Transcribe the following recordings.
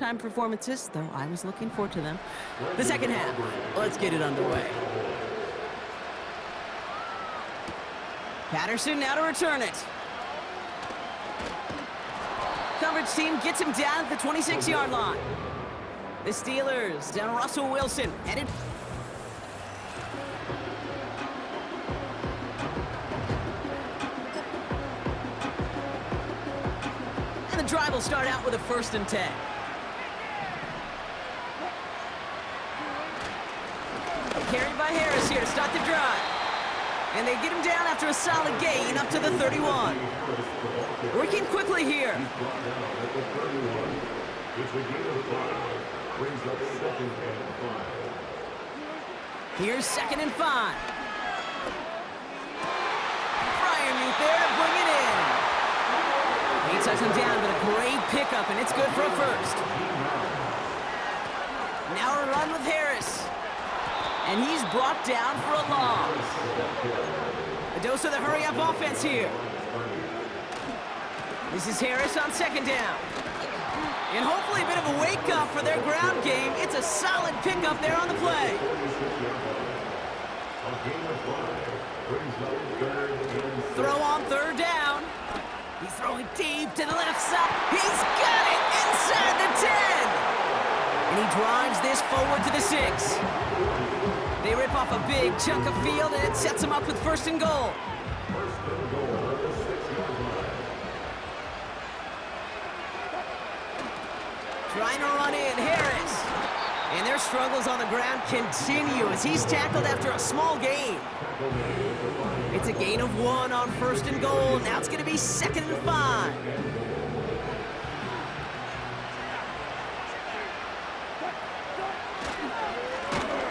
time performances, though I was looking forward to them. The second half, let's get it underway. Patterson now to return it. Coverage team gets him down at the 26-yard line. The Steelers down Russell Wilson, headed. And the drive will start out with a 1st and 10. Carried by Harris here to start the drive. And they get him down after a solid gain up to the 31. Working quickly here. Here's 2nd and 5. Fryermuth there to bring it in. He touched him down, but a great pickup, and it's good for a 1st. Now a run with Harris. And he's brought down for a loss. A dose of the hurry-up offense here. This is Harris on 2nd down. And hopefully a bit of a wake-up for their ground game. It's a solid pickup there on the play. Throw on 3rd down. He's throwing deep to the left side. He's got it inside the 10. And he drives this forward to the 6. They rip off a big chunk of field, and it sets them up with 1st and goal. Trying to run in, Harris. And their struggles on the ground continue as he's tackled after a small gain. It's a gain of 1 on 1st and goal. Now it's going to be 2nd and 5.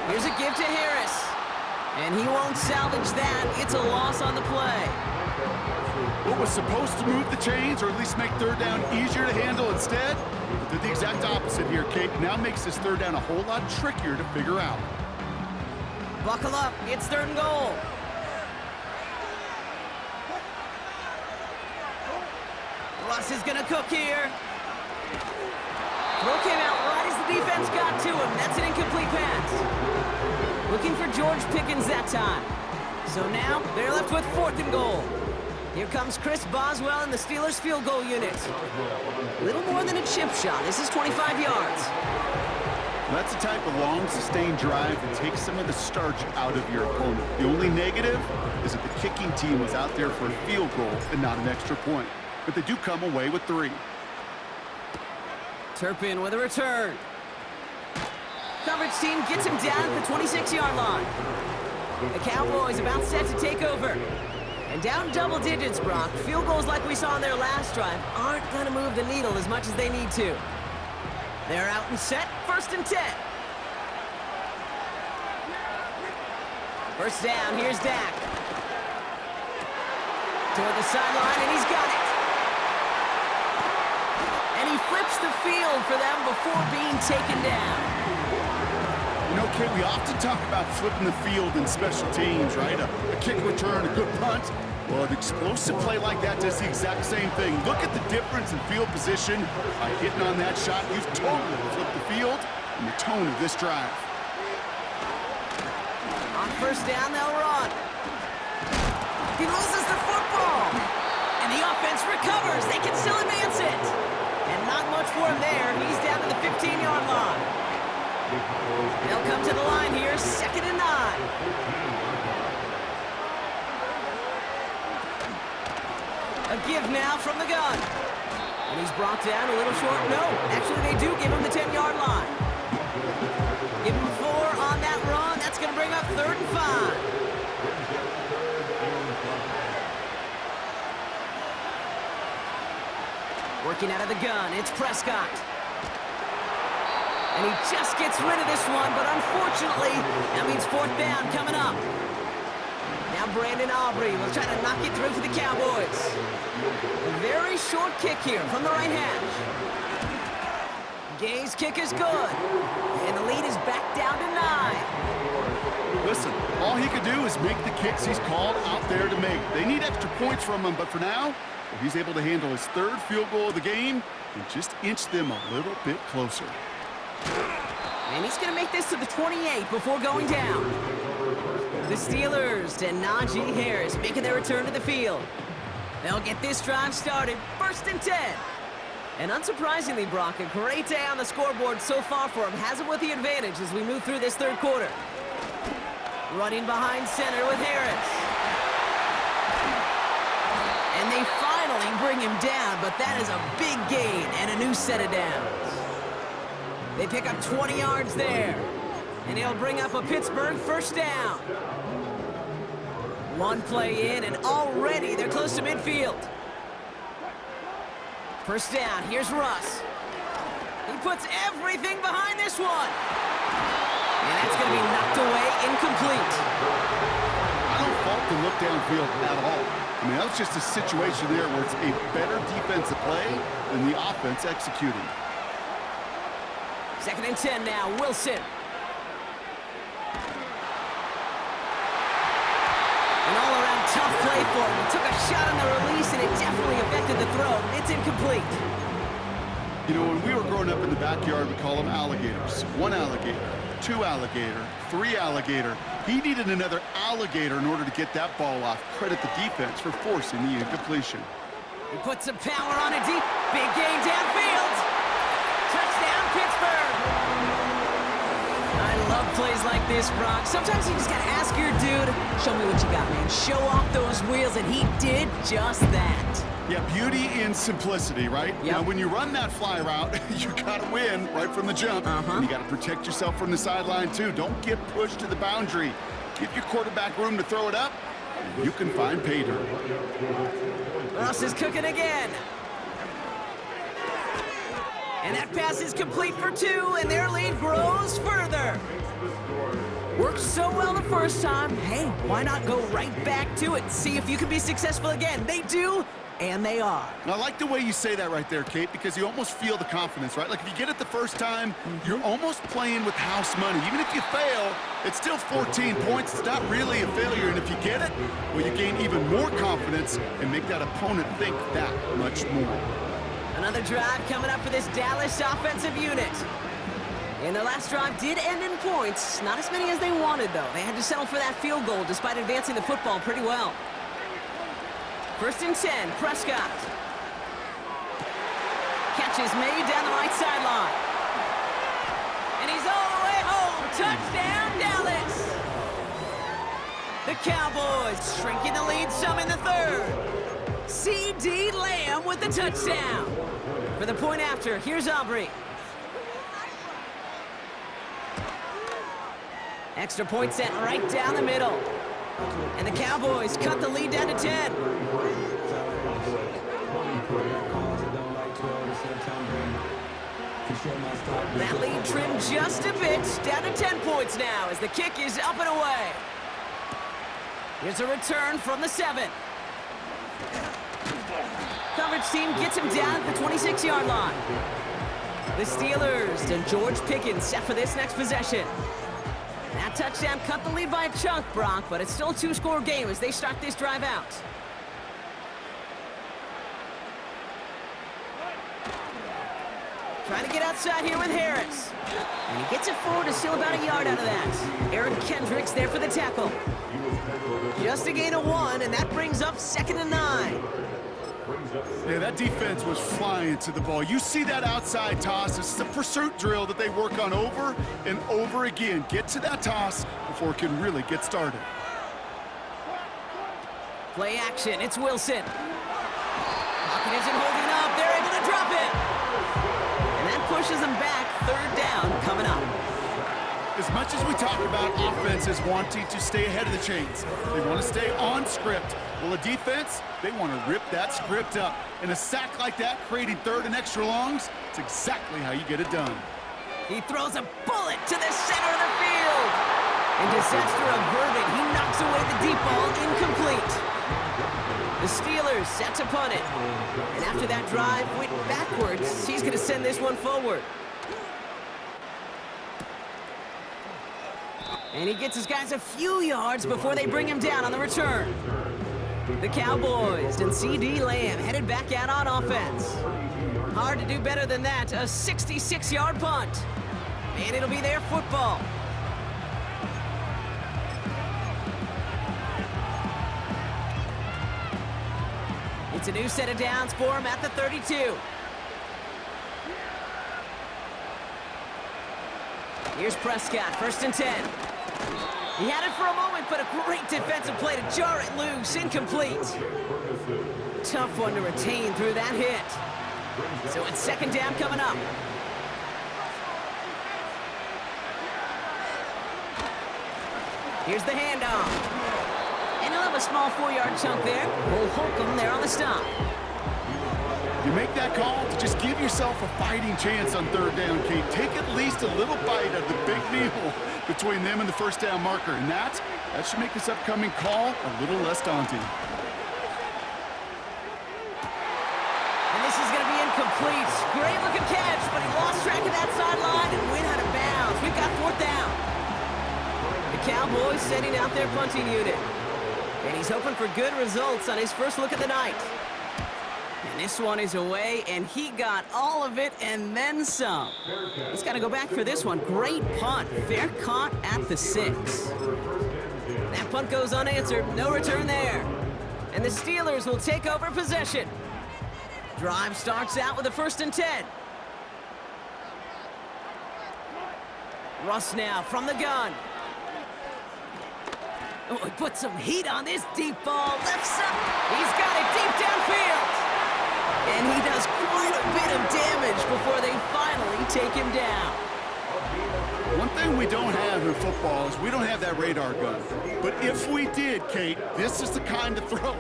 Here's a give to Harris. And he won't salvage that. It's a loss on the play. What was supposed to move the chains, or at least make 3rd down easier to handle instead, did the exact opposite here, Kate. Now makes this 3rd down a whole lot trickier to figure out. Buckle up. It's 3rd and goal. Russ is going to cook here. Throw came out right as the defense got to him. That's an incomplete pass. Looking for George Pickens that time. So now they're left with 4th and goal. Here comes Chris Boswell in the Steelers field goal unit. A little more than a chip shot. This is 25 yards. That's the type of long, sustained drive that takes some of the starch out of your opponent. The only negative is that the kicking team was out there for a field goal and not an extra point. But they do come away with 3. Turpin with a return. Coverage team gets him down at the 26-yard line. The Cowboys about set to take over. And down double digits, Brock. Field goals like we saw on their last drive aren't going to move the needle as much as they need to. They're out and set, 1st and 10. 1st down, here's Dak. Toward the sideline, and he's got it. And he flips the field for them before being taken down. You know, Kate, we often talk about flipping the field in special teams, right? A kick return, a good punt. Well, an explosive play like that does the exact same thing. Look at the difference in field position. By hitting on that shot, you've totally flipped the field and the tone of this drive. On 1st down, they'll run. He loses the football. And the offense recovers. They can still advance it. And not much for him there. He's down to the 15-yard line. They'll come to the line here, 2nd and 9. A give now from the gun. And he's brought down a little short. No, actually they do give him the 10-yard line. Give him 4 on that run. That's going to bring up 3rd and 5. Working out of the gun, it's Prescott. And he just gets rid of this one, but unfortunately, that means 4th down coming up. Now Brandon Aubrey will try to knock it through for the Cowboys. A very short kick here from the right hash. Gay's kick is good. And the lead is back down to 9. Listen, all he could do is make the kicks he's called out there to make. They need extra points from him, but for now, Well, he's able to handle his third field goal of the game and just inch them a little bit closer. And he's going to make this to the 28 before going down. The Steelers and Najee Harris making their return to the field. They'll get this drive started, 1st and 10. And unsurprisingly, Brock, a great day on the scoreboard so far for him. Has him with the advantage as we move through this third quarter. Running behind center with Harris. And they finally bring him down, but that is a big gain and a new set of downs. They pick up 20 yards there. And he'll bring up a Pittsburgh 1st down. One play in, and already they're close to midfield. 1st down, here's Russ. He puts everything behind this one. And that's going to be knocked away, incomplete. I don't fault the look downfield at all. I mean, that was just a situation there where it's a better defensive play than the offense executing. 2nd and 10 now, Wilson. An all-around tough play for him. He took a shot on the release, and it definitely affected the throw. It's incomplete. You know, when we were growing up in the backyard, we call them alligators. 1 alligator, 2 alligator, 3 alligator. He needed another alligator in order to get that ball off. Credit the defense for forcing the incompletion. He puts some power on it deep. Big gain downfield. Touchdown, Pittsburgh. I love plays like this, Brock. Sometimes you just got to ask your dude, show me what you got, man. Show off those wheels, and he did just that. Yeah, beauty in simplicity, right? Yep. Now, when you run that fly route, you got to win right from the jump. And you got to protect yourself from the sideline, too. Don't get pushed to the boundary. Give your quarterback room to throw it up, and you can find pay dirt. Russ is cooking again. And that pass is complete for 2, and their lead grows further. Worked so well the first time. Hey, why not go right back to it? See if you can be successful again. They do, and they are. I like the way you say that right there, Kate, because you almost feel the confidence, right? Like if you get it the first time, you're almost playing with house money. Even if you fail, it's still 14 points. It's not really a failure. And if you get it, well, you gain even more confidence and make that opponent think that much more. Another drive coming up for this Dallas offensive unit. And their last drive did end in points. Not as many as they wanted, though. They had to settle for that field goal despite advancing the football pretty well. 1st and 10, Prescott. Catch is made down the right sideline. And he's all the way home. Touchdown, Dallas. The Cowboys shrinking the lead some in the 3rd. C.D. Lamb with the touchdown. For the point after, here's Aubrey. Extra point sent right down the middle. And the Cowboys cut the lead down to 10. That lead trimmed just a bit, down to 10 points now as the kick is up and away. Here's a return from the 7. Coverage team gets him down at the 26-yard line. The Steelers and George Pickens set for this next possession. That touchdown cut the lead by a chunk, Brock, but it's still a 2-score game as they start this drive out. Trying to get outside here with Harris. And he gets it forward to steal about a yard out of that. Eric Kendricks there for the tackle. Just a gain of 1, and that brings up 2nd and 9. Yeah, that defense was flying to the ball. You see that outside toss. This is a pursuit drill that they work on over and over again. Get to that toss before it can really get started. Play action. It's Wilson. Pocket isn't holding up. They're able to drop it. And that pushes them back. 3rd down coming up. As much as we talk about offenses wanting to stay ahead of the chains, they want to stay on script. Well, a defense, they want to rip that script up. And a sack like that, creating 3rd and extra longs, it's exactly how you get it done. He throws a bullet to the center of the field. And disaster averted. He knocks away the deep ball, incomplete. The Steelers set to punt it. And after that drive went backwards, he's going to send this one forward. And he gets his guys a few yards before they bring him down on the return. The Cowboys and C.D. Lamb headed back out on offense. Hard to do better than that, a 66-yard punt. And it'll be their football. It's a new set of downs for him at the 32. Here's Prescott, 1st and 10. He had it for a moment, but a great defensive play to jar it loose, incomplete. Tough one to retain through that hit. So it's 2nd down coming up. Here's the handoff. And he'll have a small 4-yard chunk there. Will Holcomb there on the stop. You make that call to just give yourself a fighting chance on 3rd down, Kate. Take at least a little bite of the big meal between them and the 1st down marker. And that should make this upcoming call a little less daunting. And this is going to be incomplete. Great looking catch, but he lost track of that sideline and went out of bounds. We've got 4th down. The Cowboys sending out their punting unit. And he's hoping for good results on his first look of the night. And this one is away, and he got all of it and then some. He's got to go back for this one. Great punt. Fair caught at the 6. That punt goes unanswered. No return there. And the Steelers will take over possession. Drive starts out with a 1st and 10. Russ now from the gun. Oh, he put some heat on this deep ball. Left side. He's got it deep downfield. And he does quite a bit of damage before they finally take him down. One thing we don't have in football is we don't have that radar gun. But if we did, Kate, this is the kind of throw,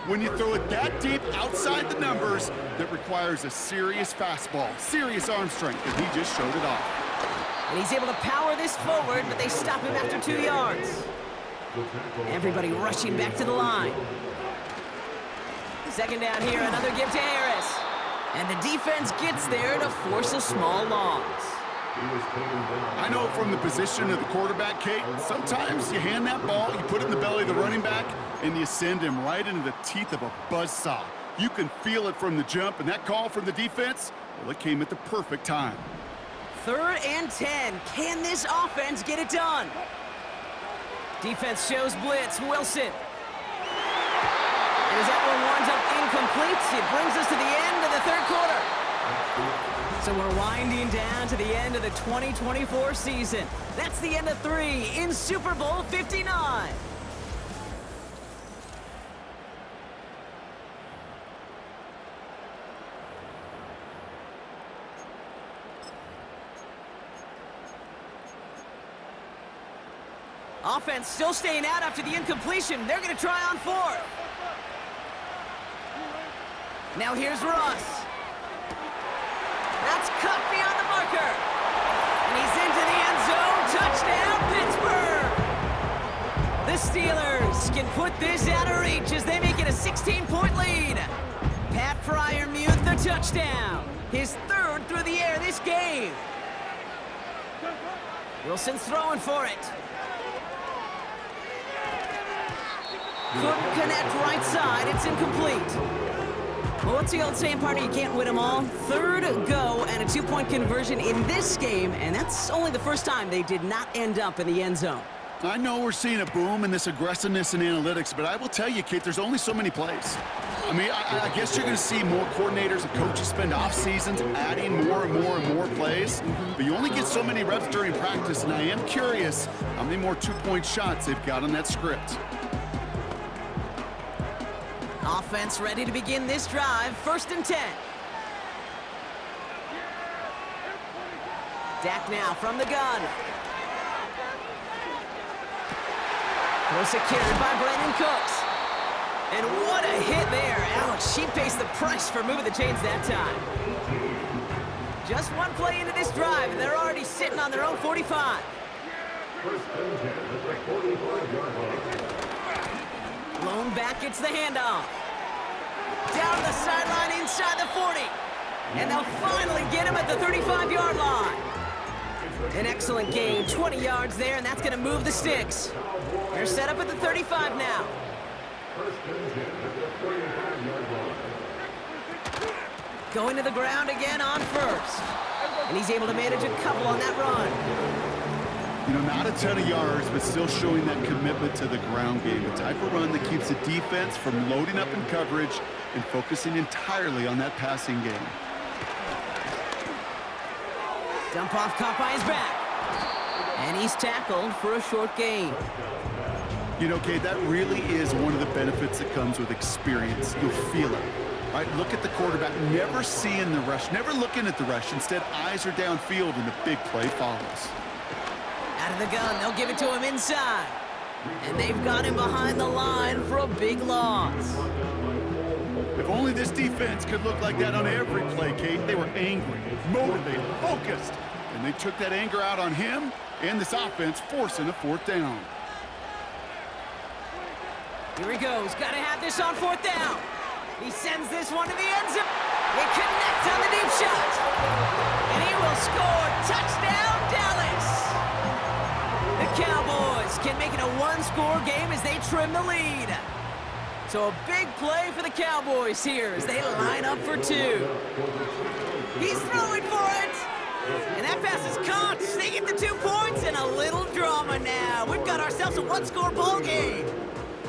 when you throw it that deep outside the numbers, that requires a serious fastball, serious arm strength, and he just showed it off. And he's able to power this forward, but they stop him after 2 yards. Everybody rushing back to the line. 2nd down here, another give to Harris. And the defense gets there to force a small loss. I know from the position of the quarterback, Kate, sometimes you hand that ball, you put it in the belly of the running back, and you send him right into the teeth of a buzzsaw. You can feel it from the jump, and that call from the defense, well, it came at the perfect time. 3rd and 10. Can this offense get it done? Defense shows blitz. Wilson. And as that one winds up incomplete, it brings us to the end of the 3rd quarter. So we're winding down to the end of the 2024 season. That's the end of 3 in Super Bowl 59. Offense still staying out after the incompletion. They're going to try on 4th. Now here's Russ. That's cut beyond the marker. And he's into the end zone. Touchdown, Pittsburgh. The Steelers can put this out of reach as they make it a 16-point lead. Pat Freiermuth, the touchdown. His 3rd through the air this game. Wilson's throwing for it. Couldn't connect right side. It's incomplete. Well, what's the old saying, partner? You can't win them all. 3rd go and a 2-point conversion in this game, and that's only the first time they did not end up in the end zone. I know we're seeing a boom in this aggressiveness in analytics, but I will tell you, Kate, there's only so many plays. I mean, I guess you're going to see more coordinators and coaches spend off seasons adding more and more and more plays, but you only get so many reps during practice, and I am curious how many more 2-point shots they've got on that script. Offense ready to begin this drive. 1st and 10. Dak now from the gun. Close carried by Brandon Cooks. And what a hit there. Ouch, she pays the price for moving the chains that time. Just one play into this drive, and they're already sitting on their own 45. Blown back, gets the handoff. Down the sideline inside the 40. And they'll finally get him at the 35-yard line. An excellent gain, 20 yards there, and that's going to move the sticks. They're set up at the 35 now. Going to the ground again on first. And he's able to manage a couple on that run. You know, not a ton of yards, but still showing that commitment to the ground game. The type of run that keeps the defense from loading up in coverage and focusing entirely on that passing game. Dump off caught by his back. And he's tackled for a short gain. You know, Kate, that really is one of the benefits that comes with experience. You'll feel it. Right, look at the quarterback, never seeing the rush, never looking at the rush. Instead, eyes are downfield, and the big play follows. Out of the gun, they'll give it to him inside. And they've got him behind the line for a big loss. If only this defense could look like that on every play, Kate. They were angry, motivated, focused. And they took that anger out on him and this offense, forcing a fourth down. Here he goes. Got to have this on fourth down. He sends this one to the end zone. It connects on the deep shot. And he will score. Touchdown, Dallas. The Cowboys can make it a one-score game as they trim the lead. So a big play for the Cowboys here as they line up for two. He's throwing for it. And that pass is caught. They get the 2 points and a little drama now. We've got ourselves a one-score ball game.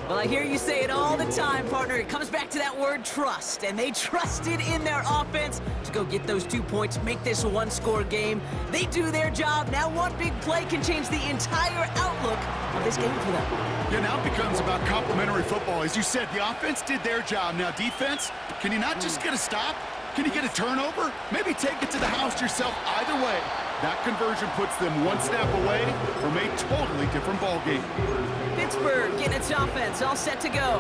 Well, I hear you say it all the time, partner. It comes back to that word trust, and they trusted in their offense to go get those 2 points, make this a one-score game. They do their job. Now one big play can change the entire outlook of this game for them. Yeah, now it becomes about complementary football. As you said, the offense did their job. Now defense, can you not just get a stop? Can you get a turnover? Maybe take it to the house yourself. Either way, that conversion puts them one snap away from a totally different ball game. Pittsburgh getting its offense all set to go.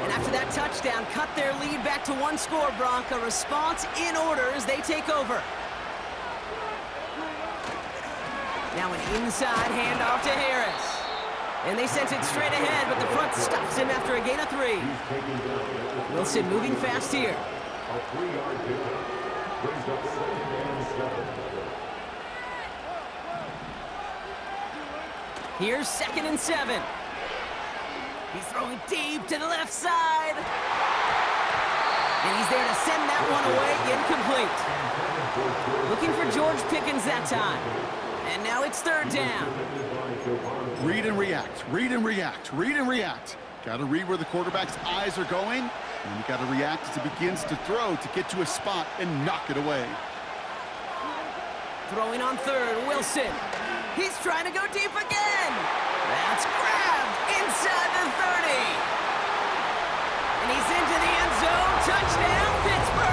And after that touchdown, cut their lead back to one score, Brock. A response in order as they take over. Now an inside handoff to Harris. And they sent it straight ahead, but the front stops him after a gain of 3. Wilson moving fast here. Here's 2nd and 7. He's throwing deep to the left side. And he's there to send that one away, incomplete. Looking for George Pickens that time. And now it's 3rd down. Read and react, read and react, read and react. Got to read where the quarterback's eyes are going, and you got to react as he begins to throw to get to a spot and knock it away. Throwing on 3rd, Wilson. He's trying to go deep again. That's grabbed inside the 30. And he's into the end zone. Touchdown, Pittsburgh.